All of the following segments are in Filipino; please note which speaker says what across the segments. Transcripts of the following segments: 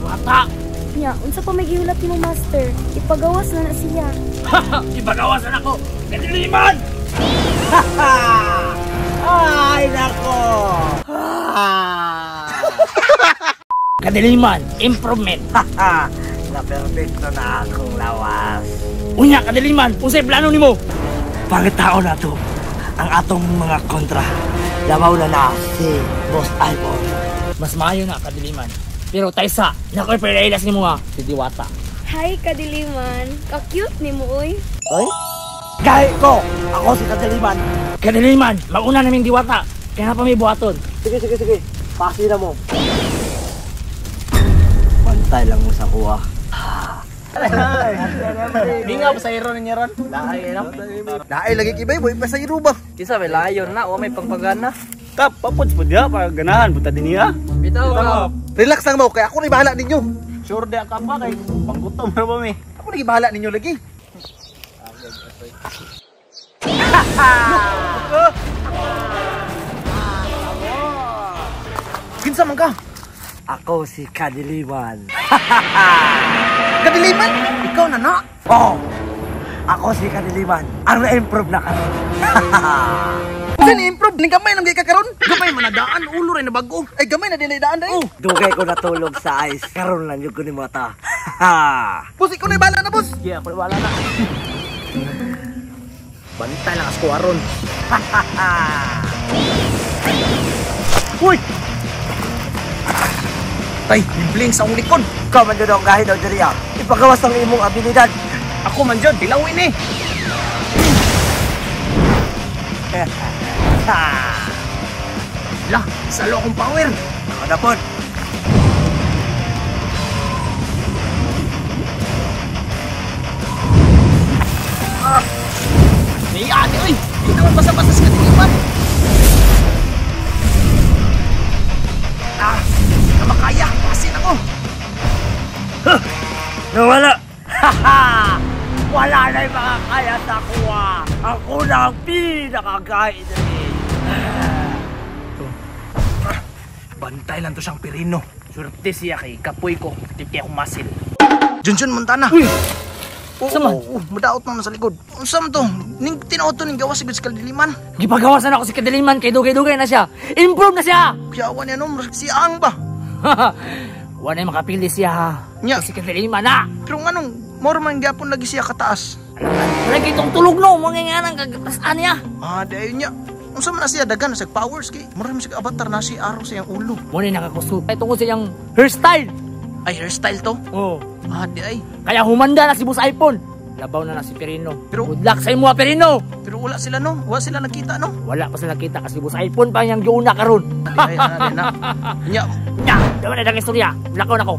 Speaker 1: Wata.
Speaker 2: Nya, unsa pa may giulat nimo master? Ipagawas na siya.
Speaker 1: Ipagawas na ako. Kadiliman. Ay nako. Kadiliman, improvement.
Speaker 3: Na perfecto na akong lawas.
Speaker 1: Unya kadiliman, unsay plano nimo?
Speaker 3: Pangitao na to ang atong mga kontra. Lamaw na si Boss iPhone.
Speaker 1: Mas maayo na kadiliman. Pero taysa, nakoy perailas nimo ha, si Diwata.
Speaker 2: Hi, kadiliman. Ka-cute nimo oy.
Speaker 3: Oy? Kahit ko! Ako si Kadiliman.
Speaker 1: Kadiliman, mauna naming Diwata. Kaya pa may buhaton.
Speaker 3: Sige. Pasi na mo. Bantay lang mo sa kuha.
Speaker 1: Di nga pasayro ninyo ron. Laay no?
Speaker 4: Laay lagi kibay boy pasayro ba?
Speaker 1: Kisa may layon na o may pagpagana.
Speaker 4: Tap papuds po diha para ganahan buta din niya.
Speaker 1: Bitaw ka.
Speaker 4: Relax lang mo kay ako ni bahala ninyo.
Speaker 1: Sure di ka pa kay panggutom ra ba mi.
Speaker 4: Ako ni bahala ninyo lagi. Kinsa man ka?
Speaker 3: Ako si Kadiliman.
Speaker 4: Kadiliman? Ikaw na na.
Speaker 3: Oh! Ako si Kadiliman. Ang na-improve na ka.
Speaker 4: Kasi ni-improve, ni gamay nang kakaroon. Gamay manadaan, ulo rin na bago. Ay gamay na dinidaan dahil.
Speaker 3: Dugay ko natulog sa ice. Karoon lang yung ko ni mata.
Speaker 4: Boss, ikaw na yung bahala na boss.
Speaker 1: Sige, ako wala na. Bantay lang ako aron.
Speaker 4: Uy! Tay, bibling sa akong likod.
Speaker 3: Ikaw man dyan ang kahit daw dyan yan. Ipagawas ang imong abilidad.
Speaker 4: Ako man dyan, dilawin eh. Lah, salo akong power.
Speaker 3: Ako na po.
Speaker 4: May ate, uy! Hindi naman basa-basa sa katiliman. Hindi ka makaya. Pasin ako.
Speaker 3: Nawala! Wala na yung makakaya sa kuha. Ako na ang pinakagait na
Speaker 4: Bantay lang to siyang pirino. Swerte siya kay kapoy ko. Titi akong masil. Junjun Montana.
Speaker 1: Uy!
Speaker 4: Sama? Madaot na sa likod. Unsa man to? Ning tinuot to ning gawas sigud sa kadiliman.
Speaker 1: Gipagawasan ako si Kadiliman kay dugay-dugay na siya. Improve na siya.
Speaker 4: Kaya awan niya no, si Ang ba?
Speaker 1: Wala yung makapili siya ha.
Speaker 4: Nya.
Speaker 1: Si Kadiliman na.
Speaker 4: Pero nganong more man gyapon lagi siya kataas.
Speaker 1: Lagi itong tulog no. Mga nga nang kagatasaan niya.
Speaker 4: Dayon niya. Unsa man na siya dagan sa powers kay mura man siya avatar na si araw sa iyang ulo.
Speaker 1: Muna yung nakakusot. Ay tungkol sa iyang hairstyle.
Speaker 4: Ay hairstyle to.
Speaker 1: Oo.
Speaker 4: Di ay.
Speaker 1: Kaya humanda na si Boss iPhone. Labaw na si Perino.
Speaker 4: Pero-
Speaker 1: Good luck sa imo Perino.
Speaker 4: Pero wala sila no. Wala sila nakita no.
Speaker 1: Wala pa sila kita kasi Boss iPhone pa yung giuna karon.
Speaker 4: Di ay na. Nya.
Speaker 1: Nya, daw na dagang istorya. Lakaw na ko.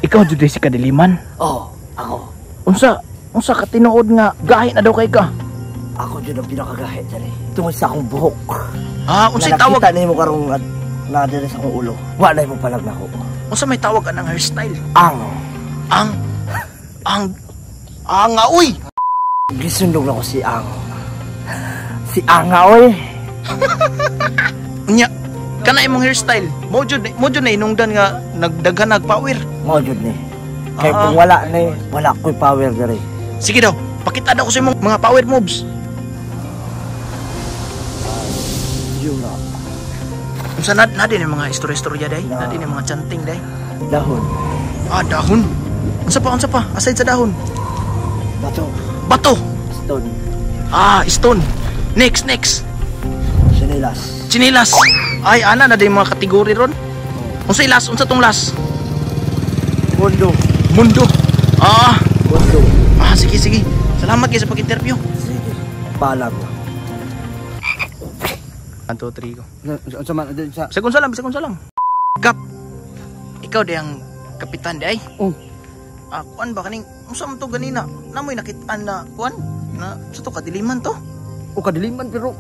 Speaker 4: Ikaw jud si kadiliman.
Speaker 3: Oh, ako.
Speaker 4: Unsa ka tinuod nga gahi na daw kay ka?
Speaker 3: Ako dyan ang pinakagahit dyan eh. Tungkol sa akong buhok.
Speaker 4: Unsay tawag?
Speaker 3: Nakakita na mo karong na dyan sa akong ulo. Wala mo palag na ako.
Speaker 4: Unsa may tawag ka ng hairstyle?
Speaker 3: Ang.
Speaker 4: Nga uy.
Speaker 3: Gisundog na ko si Ang. Si Ang nga oy.
Speaker 4: Nya. Kana imong hairstyle. Mo jud na inungdan nga nagdaghan nagpower.
Speaker 3: Mo jud ni. Kaya kung wala na wala ko'y power dere.
Speaker 4: Sige daw. Pakita daw ko sa imong mga power moves.
Speaker 3: Yun na.
Speaker 4: Unsa na din yung mga istorya-istorya day? Na din yung mga chanting day?
Speaker 3: Dahon.
Speaker 4: Dahon. Unsa pa? Aside sa dahon.
Speaker 3: Bato.
Speaker 4: Bato.
Speaker 3: Stone.
Speaker 4: Stone. Next.
Speaker 3: Sinilas.
Speaker 4: Chinilas. Ay, ana na din yung mga kategory ron. Unsa ilas? Unsa tong las?
Speaker 3: Mundo.
Speaker 4: Mundo.
Speaker 3: Mundo.
Speaker 4: Sige. Salamat kayo sa pag-interview.
Speaker 3: Sige. Palag.
Speaker 4: 1, 2, 3 go.
Speaker 3: Unsa man din sa
Speaker 4: Sekunsa lang. Kap. Ikaw di ang kapitan di ay? Kuan ba kaning unsa man to ganina? Namoy nakitaan na kuan na sa to kadiliman to.
Speaker 5: O kadiliman pero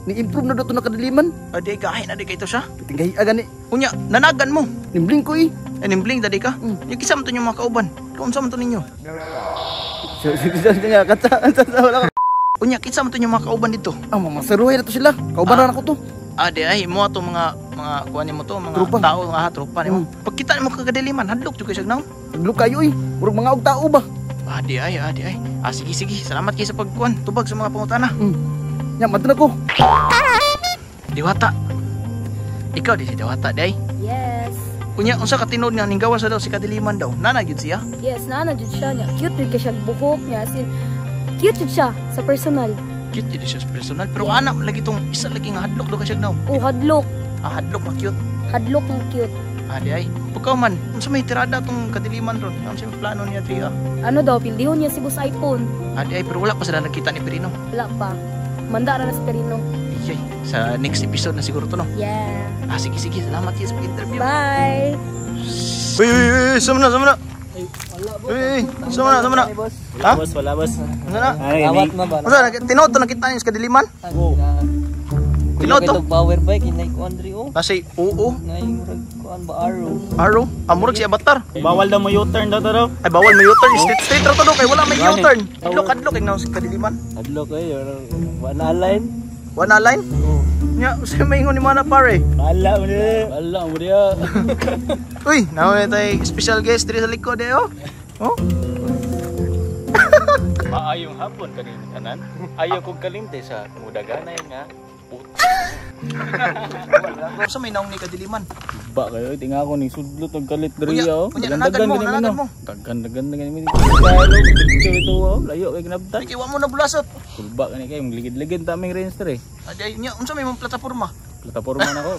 Speaker 5: ni-improve na daw to na kadiliman.
Speaker 4: Adi gahay na di kay to siya.
Speaker 5: Tinggahi agani.
Speaker 4: Unya nanagan mo.
Speaker 5: Nimbling ko eh.
Speaker 4: Animbling tadi ka? Yung kisam to yung mga kauban. Kaunsa man to ninyo?
Speaker 5: Nga, kata, wala ka.
Speaker 4: Unya, kisam to yung mga kauban dito.
Speaker 5: Mga seruhay na to sila. Kaubanan ako to.
Speaker 4: Di ay, mo to mga kuha mo to, mga
Speaker 5: Tropa.
Speaker 4: tao, tropa nimo. Pagkita mo kagdiliman, hadlok jud kay siya naon.
Speaker 5: Nagluk kayo eh. Murag mga og tao ba?
Speaker 4: Di ay. Sige. Salamat kayo sa pagkuhan. Tubag sa mga pangutana.
Speaker 5: Nya, matan ako.
Speaker 4: Diwata. Ikaw di si Diwata, day.
Speaker 2: Yes.
Speaker 4: Unya, unsa ka tinod nga ning gawas daw si kadiliman daw. Nana gyud siya.
Speaker 2: Yes, nana jud siya niya. Cute jud kay siya buhok niya. As in, cute jud siya sa personal.
Speaker 4: Cute jud siya sa personal, pero ana lagi tong isa lagi nga hadlok daw ka siya naon.
Speaker 2: Oh, hadlok.
Speaker 4: Hadlok na cute.
Speaker 2: Hadlok ng cute.
Speaker 4: Di ay. Pagkaw man, unsa may tirada tong kadiliman ron? Unsa may plano niya diri?
Speaker 2: Ano daw, pindihon niya si Boss iPhone.
Speaker 4: Di ay, pero wala pa sila nakita ni Perino.
Speaker 2: Wala pa. Manda na sa Perino.
Speaker 4: Iyay, sa next episode na siguro to no.
Speaker 2: Yeah.
Speaker 4: Sige. Salamat kayo sa interview.
Speaker 2: Bye.
Speaker 4: Uy, sama na. Uy, sama na. Ha?
Speaker 6: Wala boss.
Speaker 4: Ano na?
Speaker 6: Awat na ba?
Speaker 4: Unsa tinood to nakita niyo sa kadiliman? Tinood to.
Speaker 6: Power bike inay ko Andre oh.
Speaker 4: Nasi oo.
Speaker 6: Nay murag kuan ba arrow.
Speaker 4: Arrow, amurag si Avatar.
Speaker 6: Bawal daw mo U-turn daw daw.
Speaker 4: Ay bawal may U-turn, straight ra to do kay wala may U-turn. Adlok kay naon sa kadiliman.
Speaker 6: Adlo kayo wala line.
Speaker 4: Wala line? Nya, usa may ingon ni mana pare.
Speaker 6: Wala mo dia.
Speaker 4: Uy, naon tay special guest diri sa likod oh. Oh.
Speaker 7: Maayong hapon kanina kanan. Ayaw kong kalimte sa mudaganay nga.
Speaker 4: Sa may naong ni kadiliman.
Speaker 7: Ba kayo tinga ako ni sudlot og kalit
Speaker 4: Unya,
Speaker 7: diri oh.
Speaker 4: nanagan mo.
Speaker 7: Daghan gani mi. Ito oh, layo kay ginabtan.
Speaker 4: Ay kiwa mo na bulasot.
Speaker 7: Kulba kani kay ligid-ligid taming range
Speaker 4: Ay nya, unsa may mong plataporma?
Speaker 7: Plataporma na ko.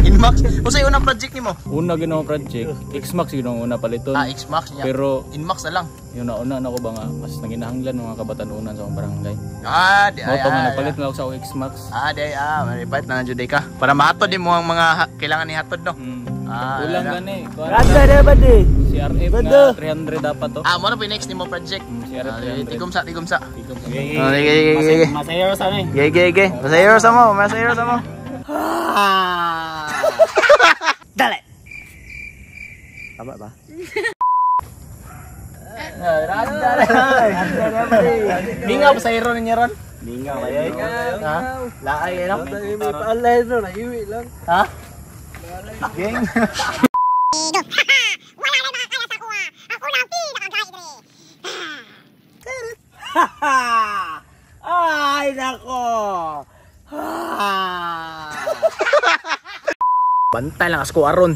Speaker 4: Inmax. Unsa yung unang project nimo?
Speaker 7: Una ginawa project, Xmax ginawa una paliton.
Speaker 4: Xmax niya.
Speaker 7: Pero
Speaker 4: Inmax na lang.
Speaker 7: yung nauna na ko ba nga mas nanginahanglan mga kabatanunan sa akong barangay.
Speaker 4: Di
Speaker 7: Mo
Speaker 4: ay.
Speaker 7: to nga napalit na ako sa akong Xmax.
Speaker 4: Di ay. Maripait na nandiyo ka. Para mahatod din mo ang mga kailangan ni hatod no.
Speaker 7: Ulang gani.
Speaker 6: Randa na ba di?
Speaker 7: CRF nga 300 dapat to.
Speaker 4: Mo na po yung next nimo project.
Speaker 7: CRF 300.
Speaker 4: Tigumsa.
Speaker 7: Sige.
Speaker 6: Masayaw sa ni.
Speaker 4: Gege. Masayro sa mo.
Speaker 3: Dali. Tama ba?
Speaker 4: Bingaw sa hero ninyo ron.
Speaker 6: Bingaw ay.
Speaker 4: Ha? Laay no?
Speaker 6: May paalay no, naiwi lang.
Speaker 4: Ha? Geng.
Speaker 3: Ay, nako.
Speaker 4: Bantay lang as ko aron.